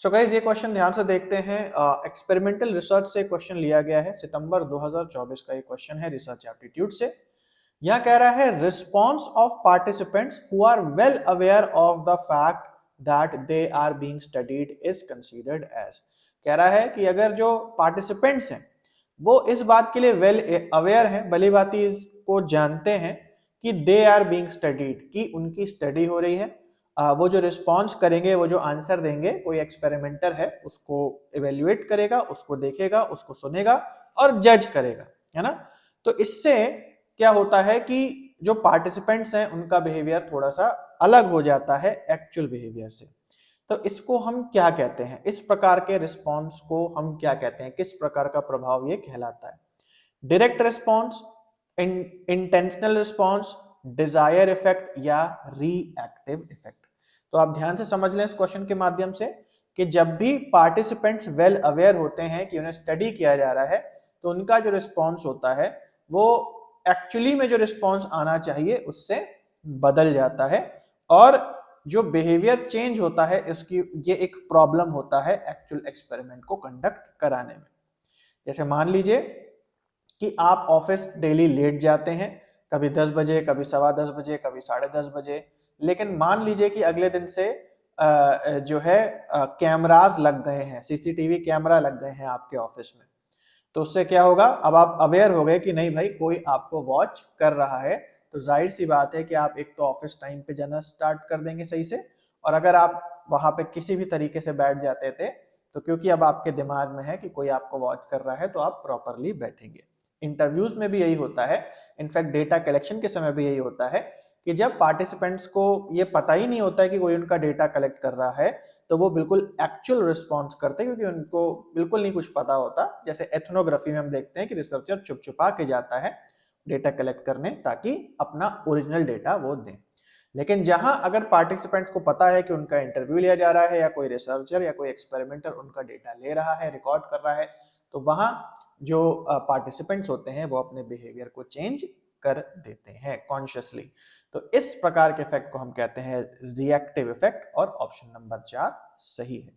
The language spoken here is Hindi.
सो गाइस ये क्वेश्चन ध्यान से देखते हैं। एक्सपेरिमेंटल रिसर्च से क्वेश्चन लिया गया है, सितंबर 2024 का ये क्वेश्चन है रिसर्च एप्टीट्यूड से। यह कह रहा है response of participants who are well aware of the fact that they are being studied is considered as. कह रहा है कि अगर जो पार्टिसिपेंट्स हैं वो इस बात के लिए वेल अवेयर हैं, भली भांति इसको जानते हैं कि दे आर बीइंग स्टडीड, कि उनकी स्टडी हो रही है। वो जो रिस्पॉन्स करेंगे, वो जो आंसर देंगे, कोई एक्सपेरिमेंटर है उसको इवेल्युएट करेगा, उसको देखेगा, उसको सुनेगा और जज करेगा, है ना। तो इससे क्या होता है कि जो पार्टिसिपेंट्स हैं उनका बिहेवियर थोड़ा सा अलग हो जाता है एक्चुअल बिहेवियर से। तो इसको हम क्या कहते हैं, इस प्रकार के रिस्पॉन्स को हम क्या कहते हैं, किस प्रकार का प्रभाव ये कहलाता है? Direct response, intentional response, desire effect या रिएक्टिव इफेक्ट। तो आप ध्यान से समझ लें इस क्वेश्चन के माध्यम से कि जब भी पार्टिसिपेंट्स वेल अवेयर होते हैं कि उन्हें स्टडी किया जा रहा है, तो उनका जो रिस्पॉन्स होता है वो एक्चुअली में जो रिस्पॉन्स आना चाहिए उससे बदल जाता है, और जो बिहेवियर चेंज होता है उसकी ये एक प्रॉब्लम होता है एक्चुअल एक्सपेरिमेंट को कंडक्ट कराने में। जैसे मान लीजिए कि आप ऑफिस डेली लेट जाते हैं, कभी 10 बजे, कभी 10:15 बजे, कभी 10:30 बजे, लेकिन मान लीजिए कि अगले दिन से जो है कैमरास लग गए हैं, सीसीटीवी कैमरा लग गए हैं आपके ऑफिस में। तो उससे क्या होगा, अब आप अवेयर हो गए कि नहीं भाई कोई आपको वॉच कर रहा है, तो जाहिर सी बात है कि आप एक तो ऑफिस टाइम पे जाना स्टार्ट कर देंगे सही से, और अगर आप वहां पे किसी भी तरीके से बैठ जाते थे तो क्योंकि अब आपके दिमाग में है कि कोई आपको वॉच कर रहा है तो आप प्रॉपरली बैठेंगे। इंटरव्यूज में भी यही होता है, इनफैक्ट डेटा कलेक्शन के समय भी यही होता है कि जब पार्टिसिपेंट्स को ये पता ही नहीं होता है कि कोई उनका डेटा कलेक्ट कर रहा है, तो वो बिल्कुल एक्चुअल रिस्पॉन्स करते हैं क्योंकि उनको बिल्कुल नहीं कुछ पता होता। जैसे एथनोग्राफी में हम देखते हैं कि रिसर्चर चुप छुपा के जाता है डेटा कलेक्ट करने ताकि अपना ओरिजिनल डेटा वो दें। लेकिन जहां अगर पार्टिसिपेंट्स को पता है कि उनका इंटरव्यू लिया जा रहा है या कोई रिसर्चर या कोई एक्सपेरिमेंटर उनका डेटा ले रहा है, रिकॉर्ड कर रहा है, तो वहां जो पार्टिसिपेंट्स होते हैं वो अपने बिहेवियर को चेंज कर देते हैं कॉन्शियसली। तो इस प्रकार के इफेक्ट को हम कहते हैं रिएक्टिव इफेक्ट, और ऑप्शन नंबर 4 सही है।